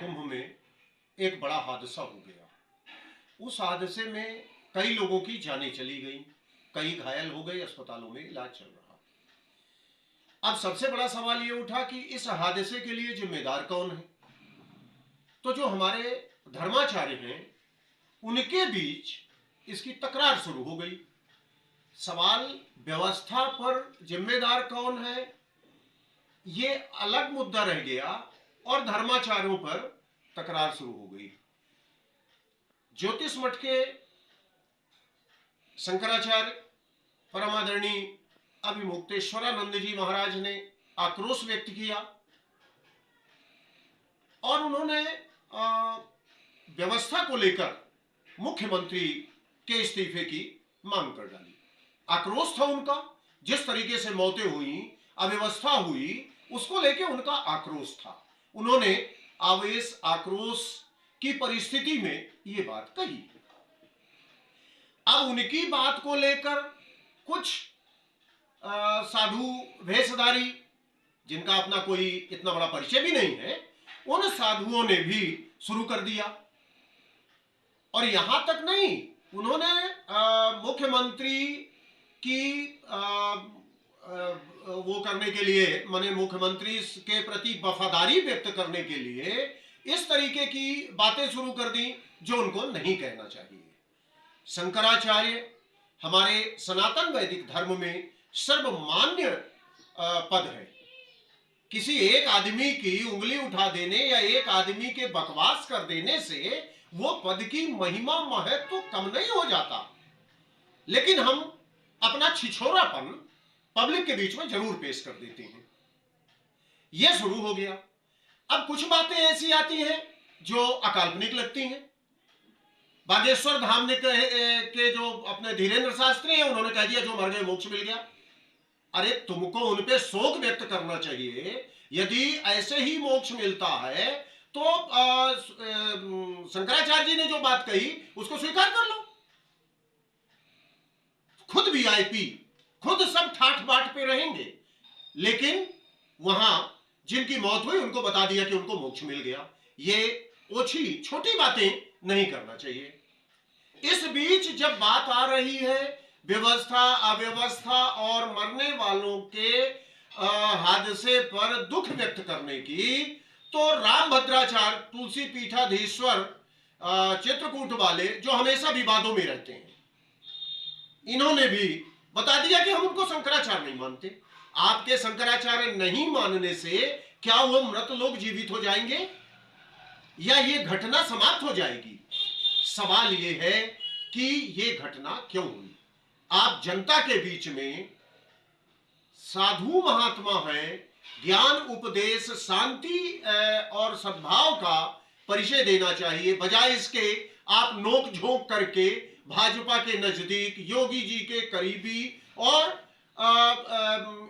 कुंभ में एक बड़ा हादसा हो गया। उस हादसे में कई लोगों की जानें चली गई, कई घायल हो गए, अस्पतालों में इलाज चल रहा। अब सबसे बड़ा सवाल ये उठा कि इस हादसे के लिए जिम्मेदार कौन है। तो जो हमारे धर्माचार्य हैं उनके बीच इसकी तकरार शुरू हो गई। सवाल व्यवस्था पर जिम्मेदार कौन है ये अलग मुद्दा रह गया और धर्माचार्यों पर तकरार शुरू हो गई। ज्योतिष मठ के शंकराचार्य परमादरणीय अभिमुक्तेश्वरानंद जी महाराज ने आक्रोश व्यक्त किया और उन्होंने व्यवस्था को लेकर मुख्यमंत्री के इस्तीफे की मांग कर डाली। आक्रोश था उनका, जिस तरीके से मौतें हुई, अव्यवस्था हुई, उसको लेकर उनका आक्रोश था। उन्होंने आवेश आक्रोश की परिस्थिति में ये बात कही। अब उनकी बात को लेकर कुछ साधु भेषधारी, जिनका अपना कोई इतना बड़ा परिचय भी नहीं है, उन साधुओं ने भी शुरू कर दिया। और यहां तक नहीं, उन्होंने मुख्यमंत्री की वो करने के लिए, माने मुख्यमंत्री के प्रति वफादारी व्यक्त करने के लिए इस तरीके की बातें शुरू कर दी जो उनको नहीं कहना चाहिए। शंकराचार्य हमारे सनातन वैदिक धर्म में सर्वमान्य पद है। किसी एक आदमी की उंगली उठा देने या एक आदमी के बकवास कर देने से वो पद की महिमा महत्व तो कम नहीं हो जाता, लेकिन हम अपना छिछोरापन पब्लिक के बीच में जरूर पेश कर देते हैं। यह शुरू हो गया। अब कुछ बातें ऐसी आती हैं जो अकाल्पनिक लगती हैं। बागेश्वर धाम ने के जो अपने धीरेन्द्र शास्त्री हैं, उन्होंने कह दिया जो मर गए मोक्ष मिल गया। अरे तुमको उन पे शोक व्यक्त करना चाहिए। यदि ऐसे ही मोक्ष मिलता है तो शंकराचार्य जी ने जो बात कही उसको स्वीकार कर लो। खुद वीआईपी, खुद सब ठाठ बाट पे रहेंगे, लेकिन वहां जिनकी मौत हुई उनको बता दिया कि उनको मोक्ष मिल गया। ये ओछी छोटी बातें नहीं करना चाहिए। इस बीच जब बात आ रही है व्यवस्था, अव्यवस्था और मरने वालों के हादसे पर दुख व्यक्त करने की, तो रामभद्राचार्य तुलसी पीठाधीश्वर चित्रकूट वाले, जो हमेशा विवादों में रहते हैं, इन्होंने भी बता दिया कि हम उनको शंकराचार्य नहीं मानते। आपके शंकराचार्य नहीं मानने से क्या वो मृत लोग जीवित हो जाएंगे या ये घटना समाप्त हो जाएगी? सवाल ये है कि ये घटना क्यों हुई। आप जनता के बीच में साधु महात्मा हैं, ज्ञान उपदेश, शांति और सद्भाव का परिचय देना चाहिए। बजाय इसके आप नोक झोंक करके भाजपा के नजदीक, योगी जी के करीबी और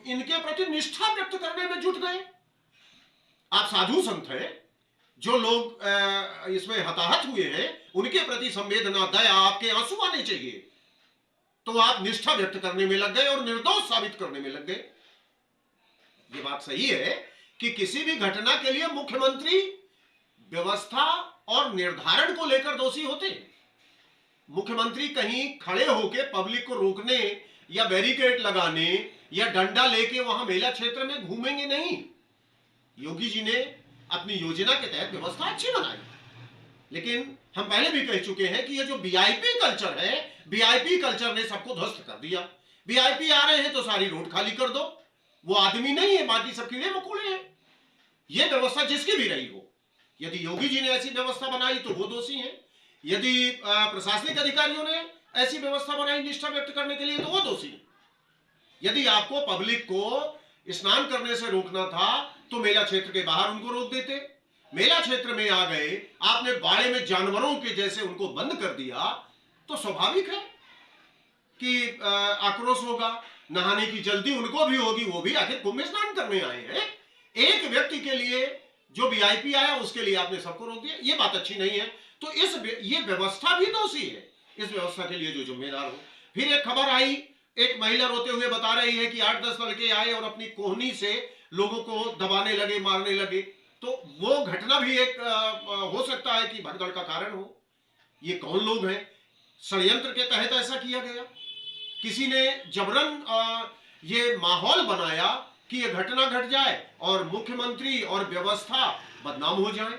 इनके प्रति निष्ठा व्यक्त करने में जुट गए। आप साधु संत हैं, जो लोग इसमें हताहत हुए हैं उनके प्रति संवेदना, दया, आपके आंसू आने चाहिए, तो आप निष्ठा व्यक्त करने में लग गए और निर्दोष साबित करने में लग गए। ये बात सही है कि किसी भी घटना के लिए मुख्यमंत्री व्यवस्था और निर्धारण को लेकर दोषी होते हैं। मुख्यमंत्री कहीं खड़े होकर पब्लिक को रोकने या बैरिकेड लगाने या डंडा लेके वहां मेला क्षेत्र में घूमेंगे नहीं। योगी जी ने अपनी योजना के तहत व्यवस्था अच्छी बनाई, लेकिन हम पहले भी कह चुके हैं कि ये जो वीआईपी कल्चर है, वीआईपी कल्चर ने सबको ध्वस्त कर दिया। वीआईपी आ रहे हैं तो सारी रोड खाली कर दो। वो आदमी नहीं है, बाकी सब कीड़े मकोड़े हैं। ये व्यवस्था जिसकी भी रही हो, यदि योगी जी ने ऐसी व्यवस्था बनाई तो वो दोषी है, यदि प्रशासनिक अधिकारियों ने ऐसी व्यवस्था बनाई निष्ठा व्यक्त करने के लिए तो वो दोषी है। यदि आपको पब्लिक को स्नान करने से रोकना था तो मेला क्षेत्र के बाहर उनको रोक देते। मेला क्षेत्र में आ गए, आपने बाड़े में जानवरों के जैसे उनको बंद कर दिया, तो स्वाभाविक है कि आक्रोश होगा। नहाने की जल्दी उनको भी होगी, वो भी आखिर कुंभ में स्नान करने आए हैं। एक व्यक्ति के लिए जो वीआईपी आया उसके लिए आपने सबको रोक दिया, ये बात अच्छी नहीं है। तो ये व्यवस्था भी दोषी है, इस व्यवस्था के लिए जो जिम्मेदार हो। फिर एक खबर आई, एक महिला रोते हुए बता रही है कि 8-10 लड़के आए और अपनी कोहनी से लोगों को दबाने लगे, मारने लगे। तो वो घटना भी एक हो सकता है कि भगदड़ का कारण हो। ये कौन लोग हैं? षड्यंत्र के तहत ऐसा किया गया, किसी ने जबरन ये माहौल बनाया कि ये घटना घट जाए और मुख्यमंत्री और व्यवस्था बदनाम हो जाए।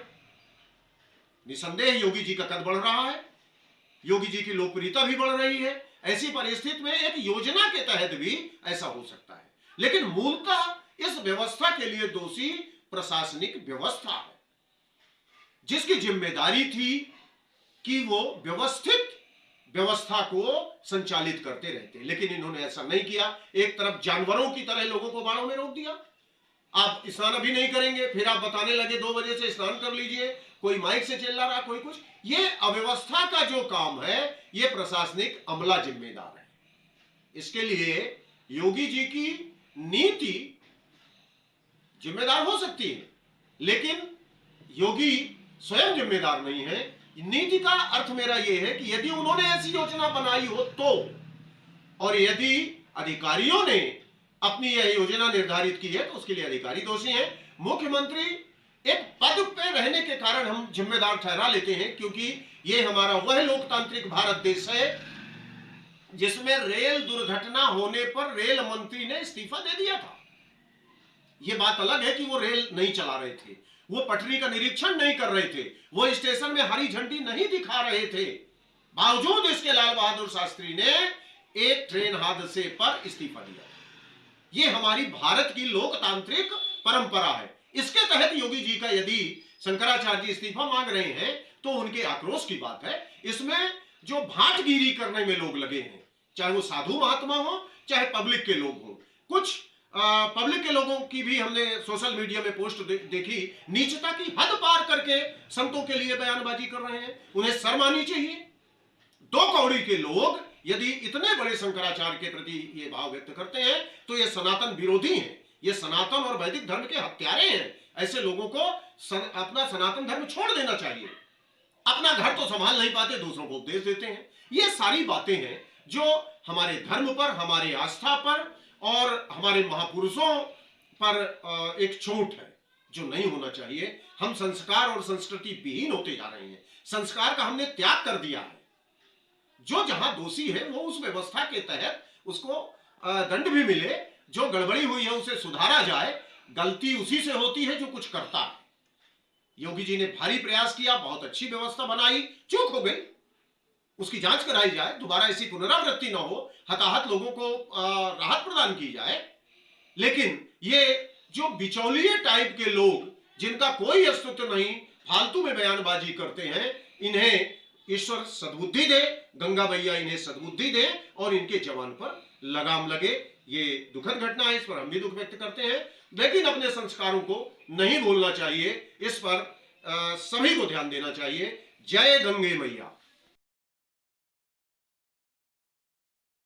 निसंदेह योगी जी का कद बढ़ रहा है, योगी जी की लोकप्रियता भी बढ़ रही है। ऐसी परिस्थिति में एक योजना के तहत भी ऐसा हो सकता है, लेकिन मूलतः इस व्यवस्था के लिए दोषी प्रशासनिक व्यवस्था है, जिसकी जिम्मेदारी थी कि वो व्यवस्थित व्यवस्था को संचालित करते रहते, लेकिन इन्होंने ऐसा नहीं किया। एक तरफ जानवरों की तरह लोगों को बाड़ों में रोक दिया। आप स्नान अभी नहीं करेंगे, फिर आप बताने लगे 2 बजे से स्नान कर लीजिए, कोई माइक से चिल्ला रहा, कोई कुछ। ये अव्यवस्था का जो काम है, ये प्रशासनिक अमला जिम्मेदार है। इसके लिए योगी जी की नीति जिम्मेदार हो सकती है, लेकिन योगी स्वयं जिम्मेदार नहीं है। नीति का अर्थ मेरा यह है कि यदि उन्होंने ऐसी योजना बनाई हो तो, और यदि अधिकारियों ने अपनी यह योजना निर्धारित की है तो उसके लिए अधिकारी दोषी हैं। मुख्यमंत्री एक पद पे रहने के कारण हम जिम्मेदार ठहरा लेते हैं, क्योंकि यह हमारा वह लोकतांत्रिक भारत देश है जिसमें रेल दुर्घटना होने पर रेल मंत्री ने इस्तीफा दे दिया था। यह बात अलग है कि वो रेल नहीं चला रहे थे, वो पटरी का निरीक्षण नहीं कर रहे थे, वो स्टेशन में हरी झंडी नहीं दिखा रहे थे, बावजूद इसके लाल बहादुर शास्त्री ने एक ट्रेन हादसे पर इस्तीफा दिया। ये हमारी भारत की लोकतांत्रिक परंपरा है। इसके तहत योगी जी का यदि शंकराचार्य जी इस्तीफा मांग रहे हैं तो उनके आक्रोश की बात है। इसमें जो भाटगिरी करने में लोग लगे हैं, चाहे वो साधु महात्मा हो चाहे पब्लिक के लोग हो, कुछ पब्लिक के लोगों की भी हमने सोशल मीडिया में पोस्ट देखी, नीचता की हद पार करके संतों के लिए बयानबाजी कर रहे हैं। उन्हें शर्म आनी चाहिए। 2 कौड़ी के लोग यदि इतने बड़े शंकराचार्य के प्रति ये भाव व्यक्त करते हैं तो ये सनातन विरोधी हैं, ये सनातन और वैदिक धर्म के हत्यारे हैं। ऐसे लोगों को अपना सनातन धर्म छोड़ देना चाहिए। अपना घर तो संभाल नहीं पाते, दूसरों को उपदेश देते हैं। ये सारी बातें हैं जो हमारे धर्म पर, हमारे आस्था पर और हमारे महापुरुषों पर एक चोट है जो नहीं होना चाहिए। हम संस्कार और संस्कृति विहीन होते जा रहे हैं। संस्कार का हमने त्याग कर दिया है। जो जहां दोषी है वो उस व्यवस्था के तहत उसको दंड भी मिले, जो गड़बड़ी हुई है उसे सुधारा जाए। गलती उसी से होती है जो कुछ करता है। योगी जी ने भारी प्रयास किया, बहुत अच्छी व्यवस्था बनाई, चूक हो गई, उसकी जांच कराई जाए, दोबारा ऐसी पुनरावृत्ति ना हो, हताहत लोगों को राहत प्रदान की जाए। लेकिन ये जो बिचौलिए टाइप के लोग जिनका कोई अस्तित्व नहीं, फालतू में बयानबाजी करते हैं, इन्हें ईश्वर सद्बुद्धि दे, गंगा मैया इन्हें सद्बुद्धि दे और इनके जवान पर लगाम लगे। ये दुखद घटना है, इस पर हम भी दुख व्यक्त करते हैं, लेकिन अपने संस्कारों को नहीं भूलना चाहिए। इस पर सभी को ध्यान देना चाहिए। जय गंगे मैया।